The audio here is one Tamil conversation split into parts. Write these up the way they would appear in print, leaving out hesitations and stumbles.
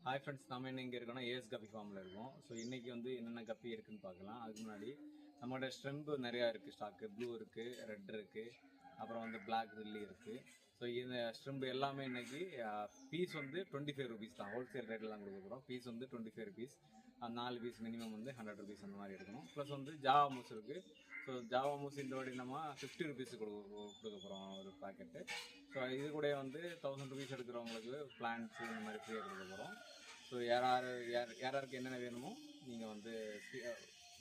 ஹாய் ஃப்ரெண்ட்ஸ், நம்ம என்ன இங்கே இருக்கோம்னா ஏஎஸ் கப்பி ஃபார்மில் இருக்கோம். ஸோ இன்றைக்கி வந்து என்னென்ன கப்பி இருக்குதுன்னு பார்க்கலாம். அதுக்கு முன்னாடி நம்மளோட ஸ்ட்ரெம்பு நிறையா இருக்குது. ஸ்டாக்கு ப்ளூ இருக்குது, ரெட் இருக்குது, அப்புறம் வந்து பிளாக் ரில்லி இருக்குது. ஸோ இந்த ஸ்ட்ரெம்பு எல்லாமே இன்றைக்கி பீஸ் வந்து 25 ருபீஸ் தான். ஹோல்சேல் ரேட்டெலாம் கொடுக்குறோம். பீஸ் வந்து 25 ருபீஸ். 4 பீஸ் மினிமம் வந்து 100 ருபீஸ் அந்த மாதிரி எடுக்கணும். ப்ளஸ் வந்து ஜாவா மூஸ் இருக்குது. ஸோ ஜாவா மூஸ் இந்த வாட்டி நம்ம 50 ருபீஸுக்கு கொடுக்க போகிறோம் ஒரு பேக்கெட்டு. ஸோ இது கூட வந்து 1000 ருபீஸ் எடுக்கிறவங்களுக்கு பிளான்ட்ஸு இந்த மாதிரி ஃப்ரீயாக கொடுக்க போகிறோம். ஸோ யாராருக்கு என்னென்ன வேணுமோ நீங்கள் வந்து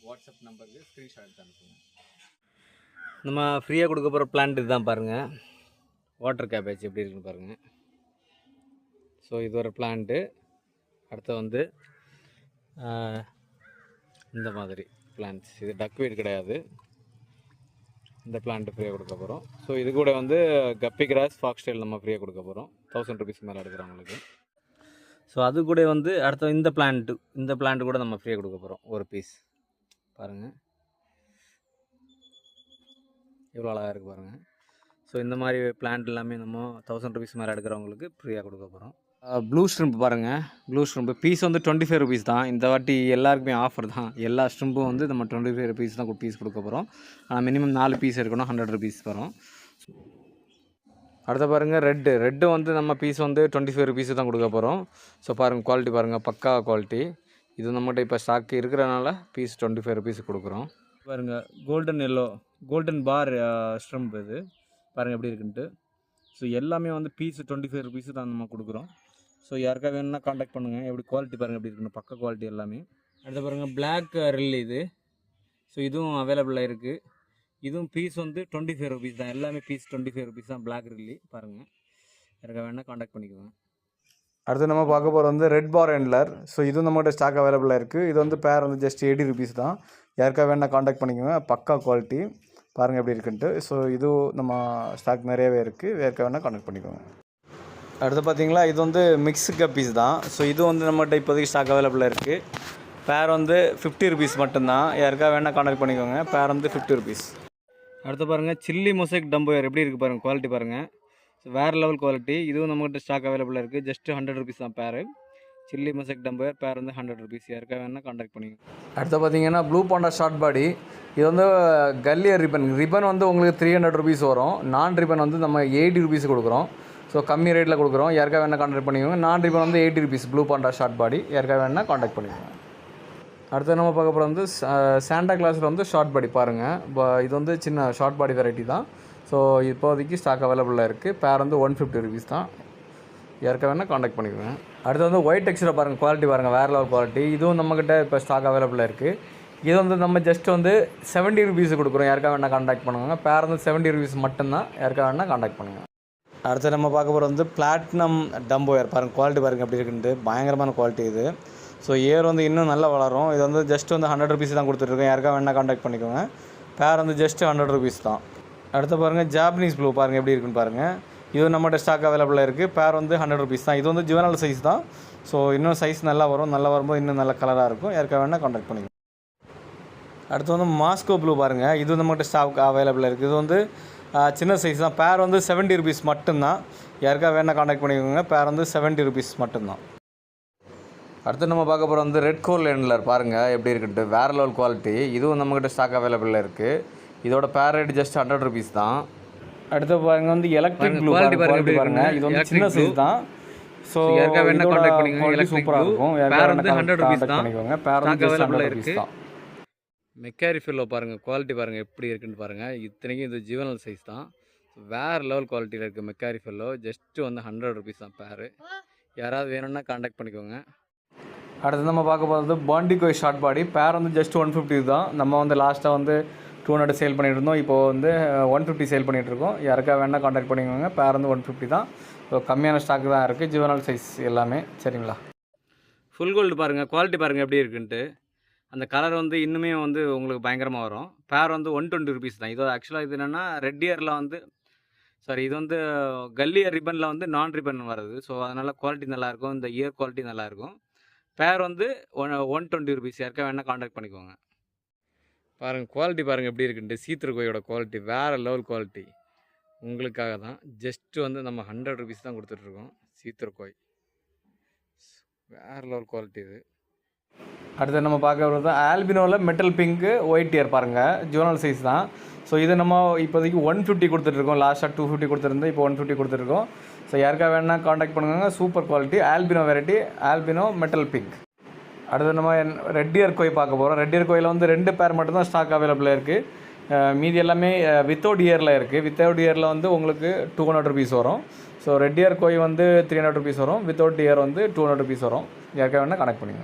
வாட்ஸ்அப் நம்பருக்கு ஸ்க்ரீன்ஷாட் எடுத்து அனுப்புங்க. நம்ம ஃப்ரீயாக கொடுக்க போகிற பிளான்ட் இதுதான் பாருங்கள். வாட்டர் கேபேஜ் எப்படி இருக்குன்னு பாருங்கள். ஸோ இது ஒரு பிளான்ட்டு. அடுத்து வந்து இந்த மாதிரி பிளான்ட்ஸ். இது டக்வீட் கிடையாது. இந்த பிளான்ட்டு ஃப்ரீயாக கொடுக்க போகிறோம். ஸோ இது கூட வந்து கப்பி கிராஸ், ஃபாக்ஸ்டைல் நம்ம ஃப்ரீயாக கொடுக்க போகிறோம் 1000 ருபீஸ்க்கு மேலே எடுக்கிறவங்களுக்கு. ஸோ அது கூட வந்து அடுத்த இந்த பிளான்ட்டு கூட நம்ம ஃப்ரீயாக கொடுக்க போகிறோம். ஒரு பீஸ் பாருங்கள், எவ்வளோ அழகாக இருக்குது பாருங்கள். ஸோ இந்த மாதிரி பிளான்ட் எல்லாமே நம்ம 1000 ருபீஸ் மேலே எடுக்கிறவங்களுக்கு ஃப்ரீயாக கொடுக்க போகிறோம். ப்ளூ ஷ்ரிம்ப் பாருங்கள். ப்ளூ ஷ்ரிம்ப் பீஸ் வந்து 25 ருபீஸ் தான். இந்த வாட்டி எல்லாருக்குமே ஆஃபர் தான். எல்லா ஷ்ரிம்பும் வந்து நம்ம 25 ருபீஸ் தான் பீஸ் கொடுக்க போகிறோம். ஆனால் மினிமம் 4 பீஸ் இருக்கணும், 100 ருபீஸ் வரும். அடுத்த பாருங்கள் ரெட்டு வந்து நம்ம பீஸ் வந்து 25 ருபீஸ் தான் கொடுக்க போகிறோம். ஸோ பாருங்கள், குவாலிட்டி பாருங்கள், பக்கா குவாலிட்டி. இது நம்மகிட்ட இப்போ ஸ்டாக் இருக்கிறனால பீஸ் 25 ருபீஸ் கொடுக்குறோம். பாருங்கள், கோல்டன் பார் ஷ்ரிம்ப் இது பாருங்கள் எப்படி இருக்குன்ட்டு. ஸோ எல்லாமே வந்து பீஸ் 25 ருபீஸ் தான் நம்ம கொடுக்குறோம். ஸோ யாருக்கா வேணும்னா காண்டாக்ட் பண்ணுங்கள். எப்படி குவாலிட்டி பாருங்கள் எப்படி இருக்குன்னு, பக்க குவாலிட்டி எல்லாமே. அடுத்த பாருங்கள், பிளாக் ரில் இது. ஸோ இதுவும் அவைலபிளாக இருக்குது. இதுவும் பீஸ் வந்து 25 ருபீஸ் தான். எல்லாமே பீஸ் 25 ருபீஸ் தான். பிளாக் ரில்லி பாருங்கள். யாருக்கா வேணால் காண்டாக்ட் பண்ணிக்குவோங்க. அடுத்து நம்ம பார்க்க போகிறது வந்து ரெட் பார் ஹேண்ட்லர். ஸோ இதுவும் நம்மகிட்ட ஸ்டாக் அவைலபிளாக இருக்குது. இது வந்து பேர் வந்து ஜஸ்ட் 80 ருபீஸ் தான். யாருக்கா வேணால் காண்டாக்ட் பண்ணிக்குவோங்க. பக்கா குவாலிட்டி பாருங்கள் எப்படி இருக்குன்ட்டு. ஸோ இதுவும் நம்ம ஸ்டாக் நிறையவே இருக்குது. யாருக்கா வேணால் காண்டாக்ட் பண்ணிக்கோங்க. அடுத்து பார்த்தீங்களா, இது வந்து மிக்ஸ் கப்பீஸ் தான். ஸோ இது வந்து நம்மகிட்ட இப்போதைக்கு ஸ்டாக் அவைலபிளாக இருக்குது. பேர் வந்து 50 ருபீஸ் மட்டும்தான். யாருக்கா வேணால் காண்டாக்ட் பண்ணிக்கோங்க. பேர் வந்து 50 ருபீஸ். அடுத்து பாருங்கள், சில்லி மொசைக் டம்போயர் எப்படி இருக்குது பாருங்கள். குவாலிட்டி பாருங்கள், வேறு லெவல் குவாலிட்டி. இதுவும் நம்மகிட்ட ஸ்டாக் அவைலபிளாக இருக்குது. ஜஸ்ட் 100 ருபீஸ் தான் பேர். சில்லி மொசைக் டம்போயர் பேர் வந்து 100 ருபீஸ். யாருக்கா வேணால் காண்டாக்ட் பண்ணிக்கோங்க. அடுத்து பார்த்தீங்கன்னா ப்ளூ பாண்டா ஷார்ட் பாடி. இது வந்து கல்லியர் ரிப்பன் வந்து உங்களுக்கு 300 ருபீஸ் வரும். நான் ரிப்பன் வந்து நம்ம 80 ருபீஸ் கொடுக்குறோம். ஸோ கம்மி ரேட்டில் கொடுக்குறோம். யாருக்கா வேணால் காண்டாக்ட் பண்ணிக்கோங்க. நான் ரிப்பன் வந்து 80 ருபீஸ். ப்ளூ பாண்டா ஷார்ட் பாடி. யாருக்கா வேணால் காண்டாக்ட் பண்ணிக்கோங்க. அடுத்து நம்ம பார்க்க போகிறது வந்து சாண்டா கிளாஸில் வந்து ஷார்ட் பாடி பாருங்கள். இது வந்து சின்ன ஷார்ட் பாடி வெரைட்டி தான். ஸோ இப்போதைக்கு ஸ்டாக் அவைலபிளாக இருக்குது. பேர் வந்து 150 ருபீஸ் தான். யாருக்கா வேணால் காண்டாக்ட் பண்ணிக்கோங்க. அடுத்து வந்து ஒயிட் டெக்ஸ்டர் பாருங்கள். குவாலிட்டி பாருங்கள், வேறு லெவல் குவாலிட்டி. இதுவும் நம்மக்கிட்ட இப்போ ஸ்டாக் அவைலபிளாக இருக்குது. இது வந்து நம்ம ஜஸ்ட் வந்து 70 ருபீஸ் கொடுக்குறோம். யாருக்கா வேணால் காண்டாக்ட் பண்ணுவாங்க. பேர் வந்து 70 ருபீஸ் மட்டும்தான். யாருக்கா வேணால் காண்டாக்ட் பண்ணுங்கள். அடுத்து நம்ம பார்க்க போகிறது வந்து பிளாட்டினம் டம்போயர் பாருங்கள். குவாலிட்டி பாருங்கள் எப்படி இருக்குன்ட்டு. பயங்கரமான குவாலிட்டி இது. ஸோ ஏர் வந்து இன்னும் நல்லா வளரும். இது வந்து ஜஸ்ட் வந்து 100 ருபீஸ் தான் கொடுத்துட்ருக்கோம். யாருக்கா வேணால் காண்டாக்ட் பண்ணிக்கோங்க. பேர் வந்து ஜஸ்ட் 100 ருபீஸ் தான். அடுத்து பாருங்கள், ஜாப்பனீஸ் ப்ளூ பாருங்கள் எப்படி இருக்குன்னு பாருங்கள். இது நம்மகிட்ட ஸ்டாக் அவைலபிளாக இருக்குது. பேர் வந்து 100 ருபீஸ் தான். இது வந்து ஜுவனல் சைஸ் தான். ஸோ இன்னும் சைஸ் நல்லா வரும். நல்லா வரும்போது இன்னும் நல்ல கலராக இருக்கும். யாருக்கா வேணால் காண்டாக்ட் பண்ணிக்கோங்க. அடுத்து வந்து மாஸ்கோ ப்ளூ பாருங்கள். இது நம்மகிட்ட ஸ்டாக் அவைலபிளாக இருக்குது. இது வந்து சின்ன சைஸ் தான். பேர் வந்து 70 ருபீஸ் மட்டும்தான். யாருக்கா வேணால் காண்டாக்ட் பண்ணிக்கோங்க. பேர் வந்து 70 ருபீஸ் மட்டும்தான். அடுத்து நம்ம பார்க்க போகிற வந்து ரெட் கோல் ஹேண்ட்லர் பாருங்கள் எப்படி இருக்குன்ட்டு. வேறு லெவல் குவாலிட்டி. இதுவும் நம்மகிட்ட ஸ்டாக் அவைலபிளாக இருக்குது. இதோட பேர் ரேட் ஜஸ்ட் 100 ருபீஸ் தான். அடுத்து பாருங்கள் வந்து எலக்ட்ரிக் ப்ளூ குவாலிட்டி பாருங்கள். இது வந்து சின்ன சைஸ் தான். ஸோ யாருக்கா வேணால் காண்டாக்ட் பண்ணிக்கோங்க. சூப்பராக இருக்கும். யாருக்கா வந்து 100 ருபீஸ் தான் பண்ணிக்கோங்க. பேர் வந்து அவைலபிளாக இருக்குது. மெக்காரி ஃபில்லோ பாருங்கள். குவாலிட்டி பாருங்கள் எப்படி இருக்குன்னு பாருங்கள். இத்தனைக்கும் இது ஜுவனல் சைஸ் தான். வேறு லெவல் குவாலிட்டியில் இருக்குது மெக்காரி ஃபில்லோ. ஜஸ்ட்டு வந்து 100 ருபீஸ் தான் பேர். யாராவது வேணும்னா காண்டாக்ட் பண்ணிக்கோங்க. அடுத்து நம்ம பார்க்க போகிறது பாண்டிகோய் ஷார்ட் பாடி. பேர் வந்து ஜஸ்ட் 150 தான். நம்ம வந்து லாஸ்ட்டாக வந்து 200 சேல் பண்ணிகிட்டு இருந்தோம். இப்போது வந்து 150 சேல் பண்ணிகிட்ருக்கோம். யாருக்கா வேணால் காண்டாக்ட் பண்ணிக்கோங்க. பேர் வந்து 150 தான். ஸோ கம்மியான ஸ்டாக் தான் இருக்குது. ஜுவனல் சைஸ் எல்லாமே. சரிங்களா. ஃபுல் கோல்டு பாருங்கள். குவாலிட்டி பாருங்கள் எப்படி இருக்குன்ட்டு. அந்த கலர் வந்து இன்னுமே வந்து உங்களுக்கு பயங்கரமாக வரும். பேர் வந்து 120 ருபீஸ் தான். இது ஆக்சுவலாக இது என்னென்னா ரெட் இயரில் வந்து இது வந்து கல்லியர் ரிப்பனில் வந்து நான் ரிப்பன் வருது. ஸோ அதனால் குவாலிட்டி நல்லாயிருக்கும். இந்த இயர் குவாலிட்டி நல்லாயிருக்கும். பேர் வந்து 120 ருபீஸ். யாருக்கா வேணால் காண்டாக்ட் பண்ணிக்கோங்க. பாருங்கள் குவாலிட்டி பாருங்கள் எப்படி இருக்குன்ட்டு. சீத்திரக்கோயோட குவாலிட்டி வேறு லெவல் குவாலிட்டி. உங்களுக்காக தான் ஜஸ்ட்டு வந்து நம்ம 100 ருபீஸ் தான் கொடுத்துட்ருக்கோம். சீத்திரக்கோய் வேறு லெவல் குவாலிட்டி இது. அடுத்து நம்ம பார்க்கறது ஆல்பினோவில் மெட்டல் பிங்க்கு ஒயிட் டியர் பாருங்கள், ஜுவனல் சைஸ் தான். ஸோ இது நம்ம இப்போதைக்கு 150 கொடுத்துட்ருக்கோம். லாஸ்ட்டாக 250 கொடுத்துருந்தோம், இப்போ 150 கொடுத்துருக்கோம். ஸோ யாருக்கா வேணால் காண்டாக்ட் பண்ணுங்க. Super quality Alpino variety, Alpino metal pink. அடுத்து நம்ம ரெட் இயர் கோய் பார்க்க போகிறோம். ரெட் இயர் கோயில் வந்து 2 பேர் மட்டும்தான் ஸ்டாக் அவைலபிளாக இருக்குது. மீதி எல்லாமே வித்தவுட் இயரில் இருக்குது. வித்தவுட் இயரில் வந்து உங்களுக்கு 200 ருபீஸ் வரும். ஸோ ரெட் இயர் கோய் வந்து 300 ருபீஸ் வரும், வித்தவுட் இயர் வந்து 200 ருபீஸ் வரும். யாருக்கா வேணால் கனெக்ட் பண்ணிங்க.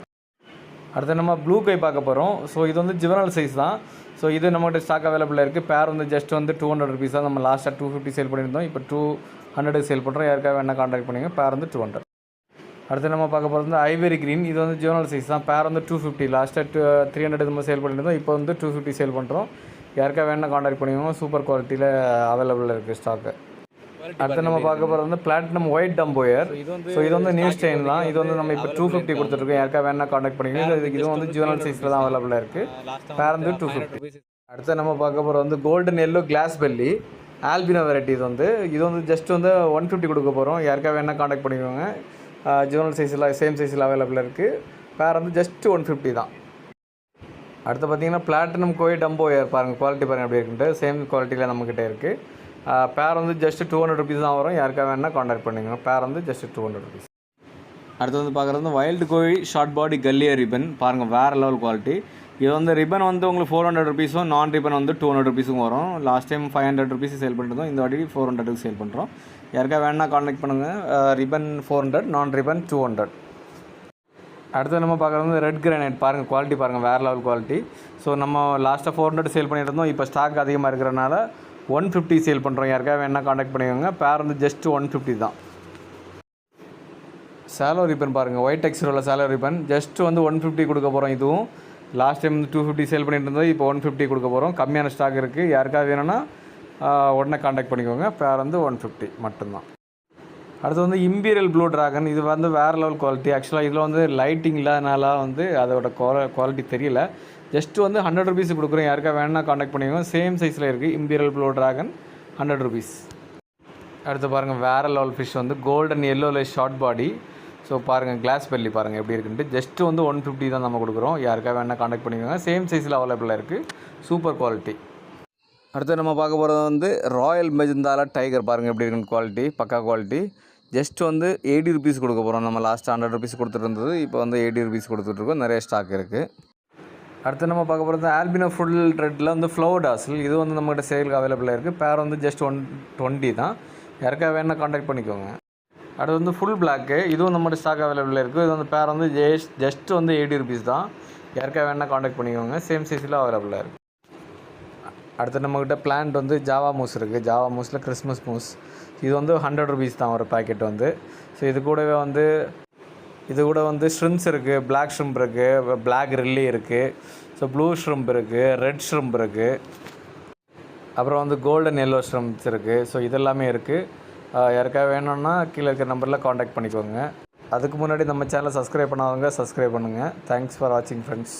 அடுத்து நம்ம ப்ளூ கை பார்க்க போகிறோம். ஸோ இது வந்து ஜுவனல் சைஸ் தான். ஸோ இது நம்மகிட்ட ஸ்டாக் அவைலபிளாக இருக்குது. பேர் வந்து ஜஸ்ட் வந்து 200 ருபீஸ் தான். நம்ம லாஸ்ட்டாக 250 சேல் பண்ணியிருந்தோம், இப்போ 200 சேல் பண்ணுறோம். யாருக்காக வேணால் கான்டாக்ட் பண்ணிங்க. பேர் வந்து 200. அடுத்து நம்ம பார்க்க போகிறது வந்து ஐவரி க்ரீன். இது வந்து ஜுவனல் சைஸ் தான். பேர் வந்து 250. லாஸ்ட்டாக 300 நம்ம சேல் பண்ணியிருந்தோம், இப்போ வந்து 250 சேல் பண்ணுறோம். யாருக்காக வேணால் கான்டாக்ட் பண்ணிக்கோங்க. சூப்பர் குவாலிட்டியில் அவைலபிளாக இருக்குது ஸ்டாக்கு. அடுத்து நம்ம பார்க்க போகிறது வந்து பிளாட்டினம் ஒயிட் டம்போயர். ஸோ இது வந்து நியூ ஸ்டைன் தான். இது வந்து நம்ம இப்போ 250 கொடுத்துருக்கோம். யாருக்கா வேணா கான்டாக்ட் பண்ணிக்கோங்க. இது வந்து ஜுவனல் சைஸில் தான் அவைலபிளாக இருக்குது. பேர் வந்து 250. அடுத்து நம்ம பார்க்க போகிறது வந்து golden yellow glass belly albino variety. இது வந்து ஜஸ்ட் வந்து 150 கொடுக்க போகிறோம். யாருக்கா வேணால் கான்டாக்ட் பண்ணிக்கோங்க. ஜுவனல் சைஸில் சேம் சைஸில் அவைலபிளாக இருக்குது. பேர் வந்து ஜஸ்ட் 150 தான். அடுத்து பார்த்தீங்கன்னா பிளாட்டினம் கோய் டம்போயர் பாருங்கள், குவாலிட்டி பாருங்கள் எப்படி இருக்குன்ட்டு. சேம் குவாலிட்டியில் நம்மக்கிட்ட இருக்குது. பேர் வந்து ஜஸ்ட் 200 ருபீஸ் தான் வரும். யாருக்காக வேணால் கான்டாக்ட் பண்ணிக்கோங்க. பேர் வந்து ஜஸ்ட் 200 ருபீஸ். அடுத்து வந்து பார்க்குறது வந்து வைல்டு கோழி ஷார்ட் பாடி கல்லியா ரிப்பன் பாருங்கள், வேறு லெவல் குவாலிட்டி. இது வந்து ரிப்பன் வந்து உங்களுக்கு 400 ருபீஸும், நான் ரிப்பன் வந்து 200 ருபீஸும் வரும். லாஸ்ட் டைம் 500 ருபீஸ் சேல் பண்ணிருந்தோம், இந்த வாட்டி 400க்கு சேல் பண்ணுறோம். யாருக்காக வேணால் கான்டாக்ட் பண்ணுங்கள். ரிப்பன் 400, நான் ரிப்பன் 200. அடுத்து நம்ம பார்க்குறது வந்து ரெட் கிரானைட் பாருங்கள், குவாலிட்டி பாருங்கள், வேறு லெவல் குவாலிட்டி. ஸோ நம்ம லாஸ்ட்டாக 400 சேல் பண்ணியிருந்தோம், இப்போ ஸ்டாக் அதிகமாக இருக்கிறனால 150 சேல் பண்ணுறோம். யாருக்காக வேணால் கான்டாக்ட் பண்ணிக்கோங்க. பேர் வந்து ஜஸ்ட் 150 தான். சேலோ ரிப்பன் பாருங்கள், ஒயிட் டெக்ஸ்டரில் சேலோ ரிப்பன் ஜஸ்ட் வந்து 150 கொடுக்க போகிறோம். இதுவும் லாஸ்ட் டைம் 250 சேல் பண்ணிட்டு இருந்தது, இப்போ 150 கொடுக்க போகிறோம். கம்மியான ஸ்டாக் இருக்குது. யாருக்காக வேணும்னா உடனே கான்டாக்ட் பண்ணிக்கோங்க. பேர் வந்து 150 மட்டும்தான். அடுத்து வந்து இம்பீரியல் ப்ளூ ட்ராகன். இது வந்து வேறு லெவல் குவாலிட்டி. ஆக்சுவலாக இதில் வந்து லைட்டிங் இல்லாதனால வந்து அதோட குவாலிட்டி தெரியல. ஜஸ்ட் வந்து 100 ருபீஸ் கொடுக்குறோம். யாருக்காக வேணால் கான்டாக்ட் பண்ணிக்கோங்க. சேம் சைஸில் இருக்குது. Imperial blue dragon 100 rupees. அடுத்து பாருங்கள், வேறு லெவல் ஃபிஷ் வந்து கோல்டன் எல்லோவில் ஷார்ட் பாடி. ஸோ பாருங்கள், கிளாஸ் பெல்லி பாருங்கள் எப்படி இருக்குன்ட்டு. ஜஸ்ட்டு வந்து 150 தான் நம்ம கொடுக்குறோம். யாருக்காக வேணால் கான்டாக்ட் பண்ணிக்கோங்க. சேம் சைஸில் அவைலபிளாக இருக்குது. Super quality. அடுத்து நம்ம பார்க்க போகிறது வந்து ராயல் மெஜந்தாலா டைகர் பாருங்கள் எப்படி இருக்குன்னு. குவாலிட்டி பக்கா குவாலிட்டி. ஜஸ்ட் வந்து 80 ருபீஸ் கொடுக்க போகிறோம். நம்ம லாஸ்ட்டு 100 ருபீஸ் கொடுத்துட்டு இருந்தது, இப்போ வந்து 80 ருபீஸ் கொடுத்துட்ருக்கோம். நிறைய ஸ்டாக் இருக்குது. அடுத்து நம்ம பார்க்க போகிறது ஆல்பினோ ஃபுல் ரெட்டில் வந்து ஃப்ளவர் டாசில். இது வந்து நம்மகிட்ட சேலுக்கு அவைலபிளாக இருக்குது. பேர் வந்து ஜஸ்ட் 120 தான். யாருக்காக வேணால் கான்டாக்ட் பண்ணிக்கோங்க. அடுத்து வந்து ஃபுல் பிளாக்கு. இதுவும் நம்மகிட்ட ஸ்டாக் அவைலபிளாக இருக்குது. இது வந்து பேர் வந்து ஜஸ்ட் வந்து 80 ருபீஸ் தான். யாருக்காக வேணால் கான்டாக்ட் பண்ணிக்கோங்க. சேம் சைஸில் அவைலபிளாக இருக்குது. அடுத்து நம்மக்கிட்ட பிளான்ட் வந்து ஜாவா மூஸ் இருக்குது. ஜாவா மூஸில் கிறிஸ்மஸ் மூஸ். இது வந்து 100 ருபீஸ் தான் ஒரு பேக்கெட் வந்து. ஸோ இது கூட வந்து ஷ்ரிம்ப்ஸ் இருக்குது, பிளாக் ஷ்ரிம்ப் இருக்குது, பிளாக் ரில்லி இருக்குது, ஸோ ப்ளூ ஷ்ரிம்ப் இருக்குது, ரெட் ஷ்ரிம்ப் இருக்குது, அப்புறம் வந்து கோல்டன் எல்லோ ஷ்ரிம்ப்ஸ் இருக்குது. ஸோ இதெல்லாமே இருக்குது. யாருக்காக வேணும்னா கீழே இருக்கிற நம்பரில் காண்டாக்ட் பண்ணிக்கோங்க. அதுக்கு முன்னாடி நம்ம சேனலை சப்ஸ்கிரைப் பண்ணாதவங்க சப்ஸ்கிரைப் பண்ணுங்கள். தேங்க்ஸ் ஃபார் வாட்சிங் ஃப்ரெண்ட்ஸ்.